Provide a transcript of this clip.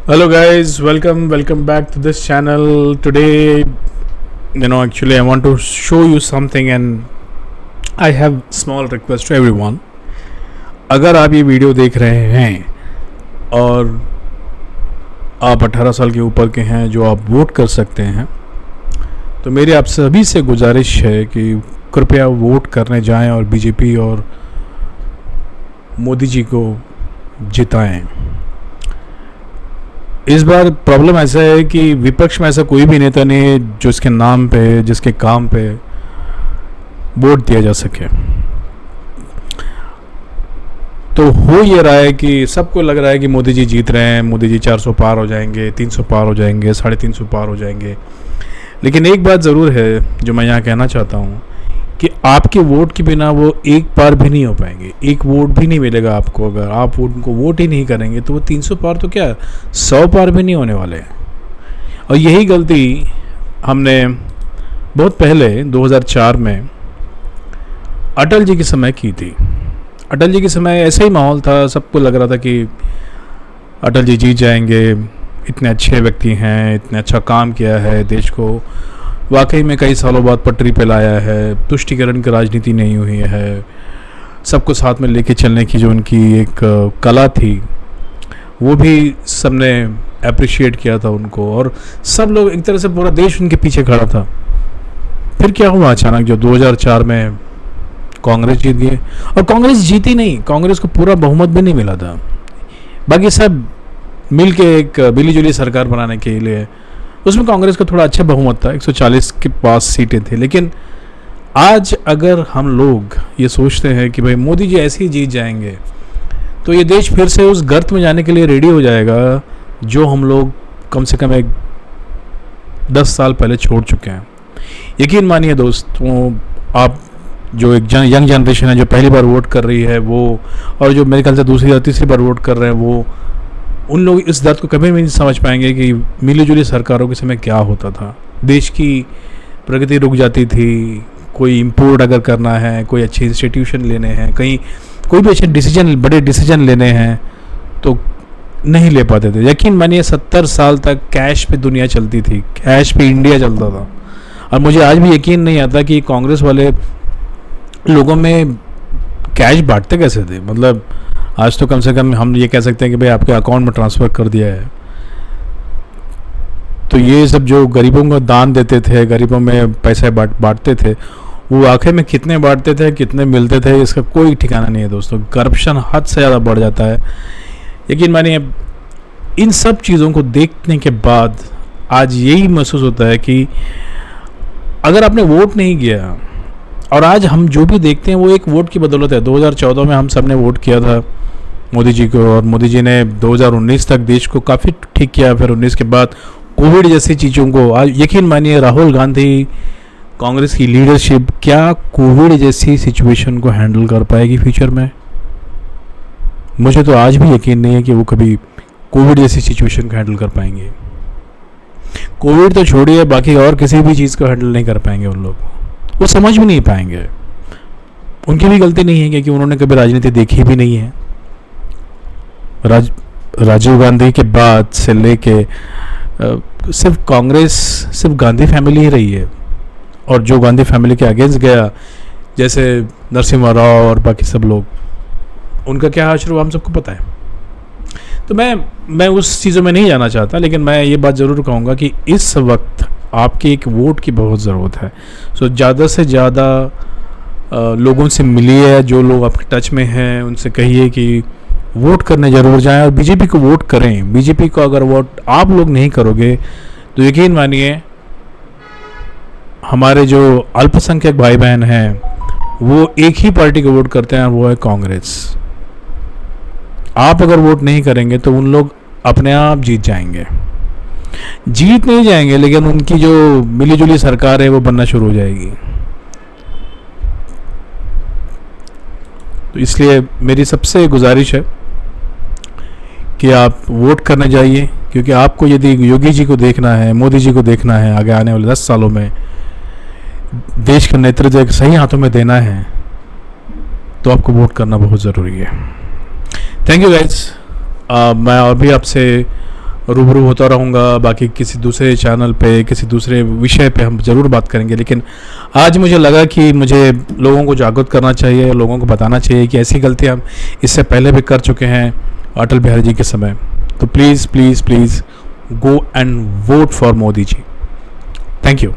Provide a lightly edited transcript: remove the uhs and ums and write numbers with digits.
Hello guys, welcome back to this channel. Today, actually I want to show you something and I have small request to everyone. अगर आप ये video देख रहे हैं और आप 18 साल के ऊपर के हैं जो आप वोट कर सकते हैं, तो मेरी आप सभी से गुजारिश है कि कृपया वोट करने जाएं और बीजेपी और मोदी जी को जिताएं. इस बार प्रॉब्लम ऐसा है कि विपक्ष में ऐसा कोई भी नेता नहीं है जो इसके नाम पे, जिसके काम पे वोट दिया जा सके. तो हो ये रहा है कि सबको लग रहा है कि मोदी जी जीत रहे हैं, मोदी जी 400 पार हो जाएंगे, 300 पार हो जाएंगे, 350 पार हो जाएंगे. लेकिन एक बात ज़रूर है जो मैं यहाँ कहना चाहता हूँ कि आपके वोट के बिना वो एक पार भी नहीं हो पाएंगे. एक वोट भी नहीं मिलेगा आपको. अगर आप उनको वोट ही नहीं करेंगे तो वो 300 पार तो क्या 100 पार भी नहीं होने वाले हैं. और यही गलती हमने बहुत पहले 2004 में अटल जी के समय की थी. अटल जी के समय ऐसा ही माहौल था, सबको लग रहा था कि अटल जी जीत जाएंगे, इतने अच्छे व्यक्ति हैं, इतने अच्छा काम किया है, देश को वाकई में कई सालों बाद पटरी पे लाया है, तुष्टीकरण की राजनीति नहीं हुई है, सबको साथ में लेके चलने की जो उनकी एक कला थी वो भी सबने अप्रिशिएट किया था उनको, और सब लोग एक तरह से पूरा देश उनके पीछे खड़ा था. फिर क्या हुआ अचानक जो 2004 में कांग्रेस जीत गई. और कांग्रेस जीती नहीं, कांग्रेस को पूरा बहुमत भी नहीं मिला था. बाकी सब मिल के एक मिली जुली सरकार बनाने के लिए, उसमें कांग्रेस का थोड़ा अच्छा बहुमत था, 140 के पास सीटें थी. लेकिन आज अगर हम लोग ये सोचते हैं कि भाई मोदी जी ऐसे ही जीत जाएंगे तो ये देश फिर से उस गर्त में जाने के लिए रेडी हो जाएगा जो हम लोग कम से कम 10 साल पहले छोड़ चुके हैं. यकीन मानिए दोस्तों, आप जो एक यंग जनरेशन है जो पहली बार वोट कर रही है वो, और जो मेरे ख्याल से दूसरी या तीसरी बार वोट कर रहे हैं वो, उन लोग इस दर्द को कभी भी नहीं समझ पाएंगे कि मिली जुली सरकारों के समय क्या होता था. देश की प्रगति रुक जाती थी. कोई इंपोर्ट अगर करना है, कोई अच्छे इंस्टीट्यूशन लेने हैं, कहीं कोई भी अच्छे डिसीजन, बड़े डिसीजन लेने हैं तो नहीं ले पाते थे. यकीन मानिए 70 साल तक कैश पे दुनिया चलती थी, कैश पे इंडिया चलता था. और मुझे आज भी यकीन नहीं आता कि कांग्रेस वाले लोगों में कैश बांटते कैसे थे. मतलब आज तो कम से कम हम ये कह सकते हैं कि भाई आपके अकाउंट में ट्रांसफ़र कर दिया है. तो ये सब जो गरीबों को दान देते थे, गरीबों में पैसे बांटते थे, वो आखिर में कितने बांटते थे, कितने मिलते थे, इसका कोई ठिकाना नहीं है दोस्तों. करप्शन हद से ज़्यादा बढ़ जाता है. यकीन मानिए इन सब चीज़ों को देखने के बाद आज यही महसूस होता है कि अगर आपने वोट नहीं किया, और आज हम जो भी देखते हैं वो एक वोट की बदौलत है. 2014 में हम सब ने वोट किया था मोदी जी को, और मोदी जी ने 2019 तक देश को काफ़ी ठीक किया. फिर 19 के बाद कोविड जैसी चीज़ों को, आज यकीन मानिए राहुल गांधी, कांग्रेस की लीडरशिप क्या कोविड जैसी सिचुएशन को हैंडल कर पाएगी फ्यूचर में. मुझे तो आज भी यकीन नहीं है कि वो कभी कोविड जैसी सिचुएशन को हैंडल कर पाएंगे. कोविड तो छोड़िए, बाकी और किसी भी चीज़ को हैंडल नहीं कर पाएंगे उन लोग. वो समझ भी नहीं पाएंगे. उनकी भी गलती नहीं है क्योंकि उन्होंने कभी राजनीति देखी भी नहीं है. राजीव गांधी के बाद से लेके सिर्फ कांग्रेस, सिर्फ गांधी फैमिली ही रही है. और जो गांधी फैमिली के अगेंस्ट गया, जैसे नरसिम्हा राव और बाकी सब लोग, उनका क्या हाल हुआ हम सबको पता है. तो मैं उस चीज़ों में नहीं जाना चाहता. लेकिन मैं ये बात ज़रूर कहूँगा कि इस वक्त आपकी एक वोट की बहुत ज़रूरत है. सो ज़्यादा से ज़्यादा लोगों से मिलिए, जो लोग आपके टच में हैं उनसे कहिए कि वोट करने ज़रूर जाएं और बीजेपी को वोट करें. बीजेपी को अगर वोट आप लोग नहीं करोगे तो यकीन मानिए हमारे जो अल्पसंख्यक भाई बहन हैं वो एक ही पार्टी को वोट करते हैं, और वो है कांग्रेस. आप अगर वोट नहीं करेंगे तो उन लोग अपने आप जीत जाएंगे. जीत नहीं जाएंगे लेकिन उनकी जो मिली जुली सरकार है वो बनना शुरू हो जाएगी. तो इसलिए मेरी सबसे गुजारिश है कि आप वोट करने जाइए, क्योंकि आपको यदि योगी जी को देखना है, मोदी जी को देखना है, आगे आने वाले 10 सालों में देश का नेतृत्व एक सही हाथों में देना है, तो आपको वोट करना बहुत ज़रूरी है. Thank you guys. मैं और भी आपसे रूबरू होता रहूँगा, बाकी किसी दूसरे चैनल पे किसी दूसरे विषय पे हम ज़रूर बात करेंगे। लेकिन आज मुझे लगा कि मुझे लोगों को जागरूक करना चाहिए, लोगों को बताना चाहिए कि ऐसी गलतियाँ हम इससे पहले भी कर चुके हैं अटल बिहारी जी के समय। तो please please please go and vote for Modi ji. Thank you.